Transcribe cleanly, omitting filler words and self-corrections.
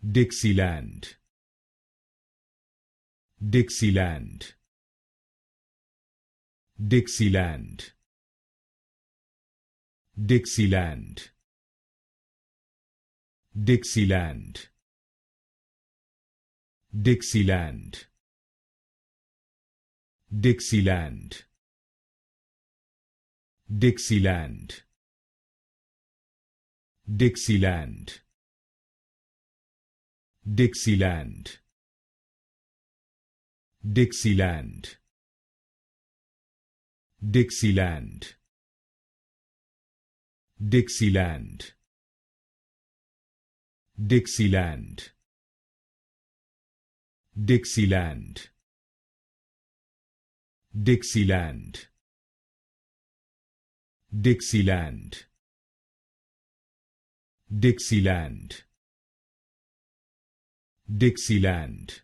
Dixieland, Dixieland, Dixieland, Dixieland, Dixieland, Dixieland, Dixieland, Dixieland, Dixieland, Dixieland, Dixieland, Dixieland, Dixieland, Dixieland, Dixieland, Dixieland, Dixieland, Dixieland, Dixieland,